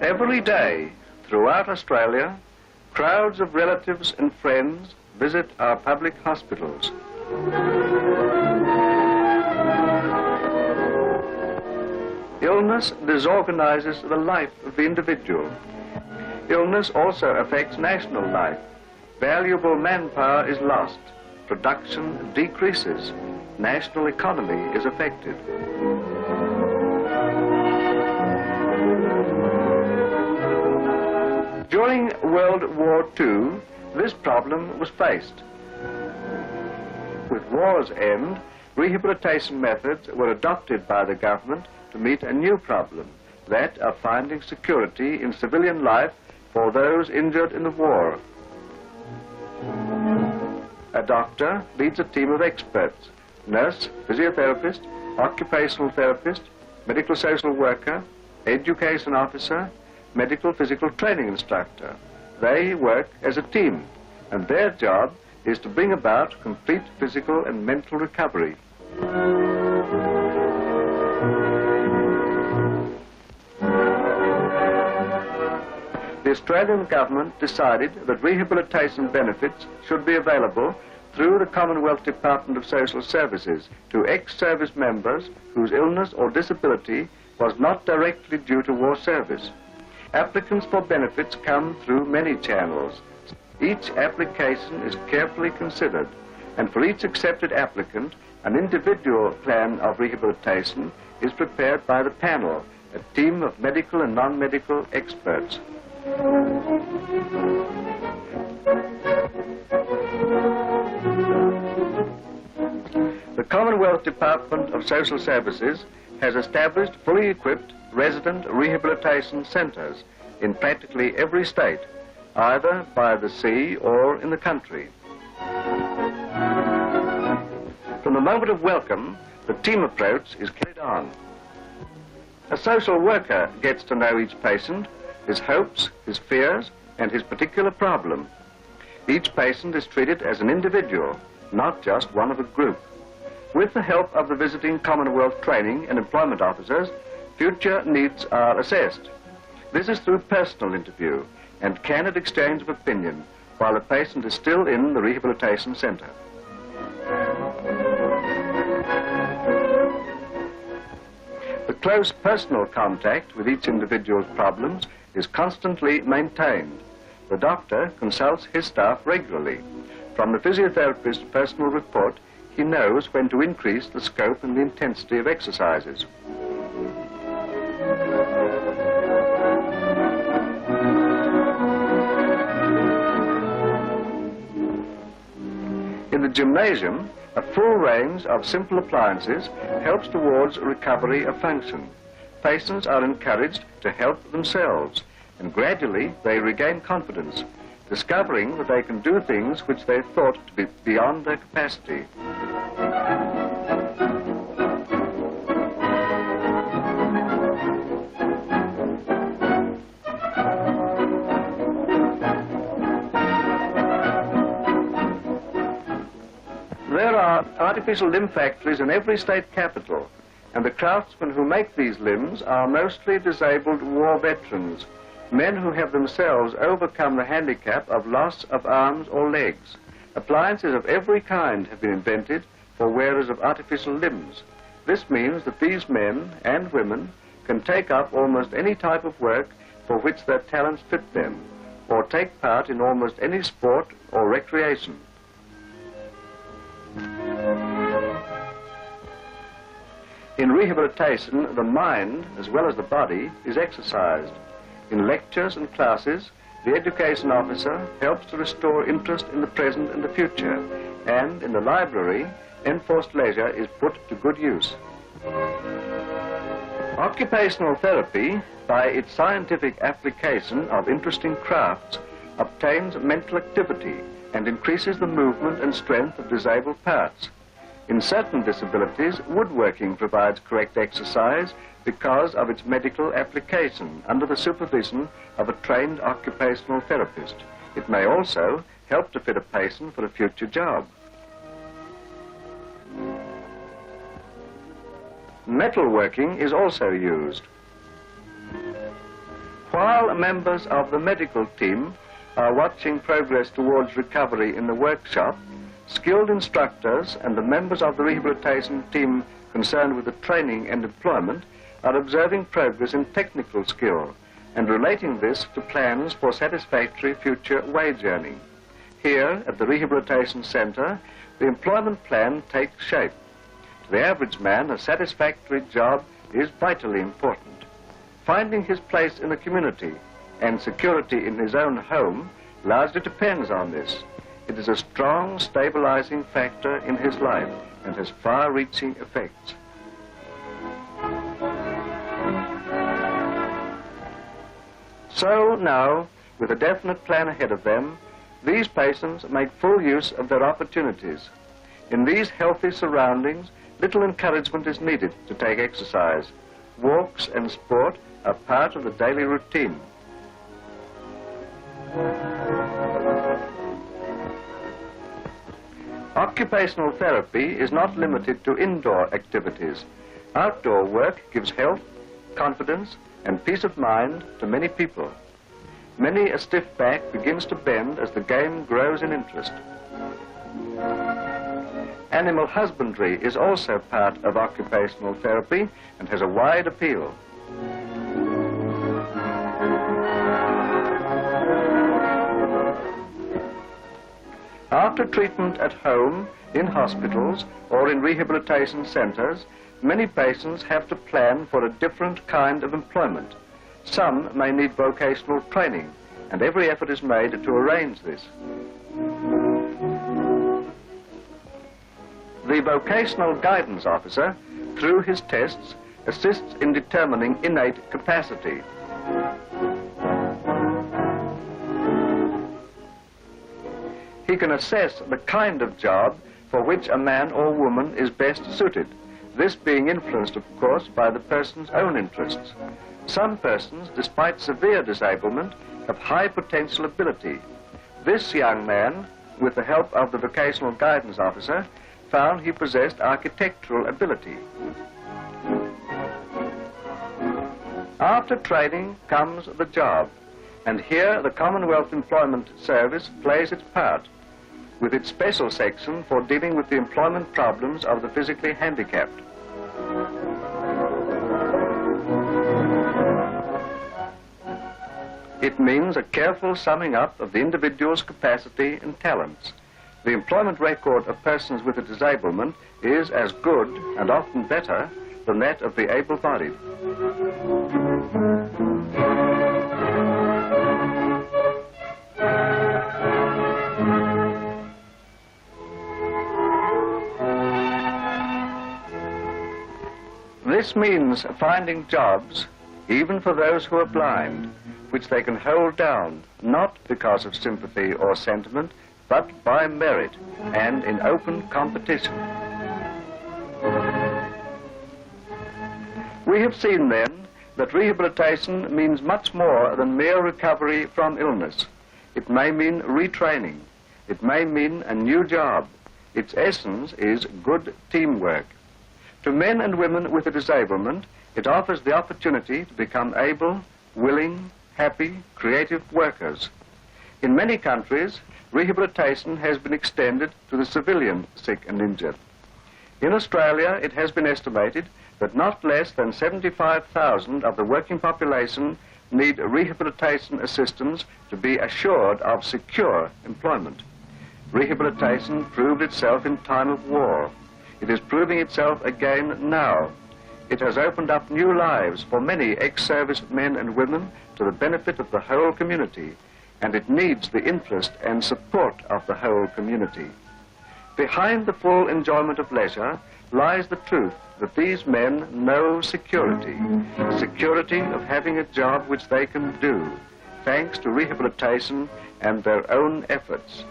Every day, throughout Australia, crowds of relatives and friends visit our public hospitals. Illness disorganizes the life of the individual. Illness also affects national life. Valuable manpower is lost. Production decreases. National economy is affected. During World War II, this problem was faced. With war's end, rehabilitation methods were adopted by the government to meet a new problem, that of finding security in civilian life for those injured in the war. A doctor leads a team of experts: nurse, physiotherapist, occupational therapist, medical social worker, education officer, medical physical training instructor. They work as a team, and their job is to bring about complete physical and mental recovery. The Australian government decided that rehabilitation benefits should be available through the Commonwealth Department of Social Services to ex-service members whose illness or disability was not directly due to war service. Applicants for benefits come through many channels. Each application is carefully considered, and for each accepted applicant, an individual plan of rehabilitation is prepared by the panel, a team of medical and non-medical experts. The Commonwealth Department of Social Services has established fully equipped resident rehabilitation centres in practically every state, either by the sea or in the country. From the moment of welcome, the team approach is carried on. A social worker gets to know each patient, his hopes, his fears, and his particular problem. Each patient is treated as an individual, not just one of a group. With the help of the visiting Commonwealth training and employment officers, future needs are assessed. This is through personal interview and candid exchange of opinion while the patient is still in the rehabilitation centre. The close personal contact with each individual's problems is constantly maintained. The doctor consults his staff regularly. From the physiotherapist's personal report, he knows when to increase the scope and the intensity of exercises. In the gymnasium, a full range of simple appliances helps towards recovery of function. Patients are encouraged to help themselves, and gradually they regain confidence, discovering that they can do things which they thought to be beyond their capacity. There are artificial limb factories in every state capital, and the craftsmen who make these limbs are mostly disabled war veterans, men who have themselves overcome the handicap of loss of arms or legs. Appliances of every kind have been invented for wearers of artificial limbs. This means that these men and women can take up almost any type of work for which their talents fit them, or take part in almost any sport or recreation. In rehabilitation, the mind, as well as the body, is exercised. In lectures and classes, the education officer helps to restore interest in the present and the future, and in the library, enforced leisure is put to good use. Occupational therapy, by its scientific application of interesting crafts, obtains mental activity and increases the movement and strength of disabled parts. In certain disabilities, woodworking provides correct exercise because of its medical application under the supervision of a trained occupational therapist. It may also help to fit a patient for a future job. Metalworking is also used. While members of the medical team are watching progress towards recovery in the workshop, skilled instructors and the members of the rehabilitation team concerned with the training and employment are observing progress in technical skill and relating this to plans for satisfactory future wage earning. Here at the Rehabilitation Centre, the employment plan takes shape. To the average man, a satisfactory job is vitally important. Finding his place in the community and security in his own home largely depends on this. It is a strong stabilizing factor in his life and has far-reaching effects. So now, with a definite plan ahead of them, these patients make full use of their opportunities. In these healthy surroundings, little encouragement is needed to take exercise. Walks and sport are part of the daily routine. Occupational therapy is not limited to indoor activities. Outdoor work gives health, confidence, and peace of mind to many people. Many a stiff back begins to bend as the game grows in interest. Animal husbandry is also part of occupational therapy and has a wide appeal. After treatment at home, in hospitals, or in rehabilitation centres, many patients have to plan for a different kind of employment. Some may need vocational training, and every effort is made to arrange this. The vocational guidance officer, through his tests, assists in determining innate capacity. He can assess the kind of job for which a man or woman is best suited, this being influenced, of course, by the person's own interests. Some persons, despite severe disablement, have high potential ability. This young man, with the help of the vocational guidance officer, found he possessed architectural ability. After training comes the job, and here the Commonwealth Employment Service plays its part, with its special section for dealing with the employment problems of the physically handicapped. It means a careful summing up of the individual's capacity and talents. The employment record of persons with a disablement is as good, and often better, than that of the able-bodied. This means finding jobs, even for those who are blind, which they can hold down, not because of sympathy or sentiment, but by merit and in open competition. We have seen then that rehabilitation means much more than mere recovery from illness. It may mean retraining. It may mean a new job. Its essence is good teamwork. To men and women with a disablement, it offers the opportunity to become able, willing, happy, creative workers. In many countries, rehabilitation has been extended to the civilian sick and injured. In Australia, it has been estimated that not less than 75,000 of the working population need rehabilitation assistance to be assured of secure employment. Rehabilitation proved itself in time of war. It is proving itself again now. It has opened up new lives for many ex-service men and women to the benefit of the whole community, and it needs the interest and support of the whole community. Behind the full enjoyment of leisure lies the truth that these men know security, security of having a job which they can do, thanks to rehabilitation and their own efforts.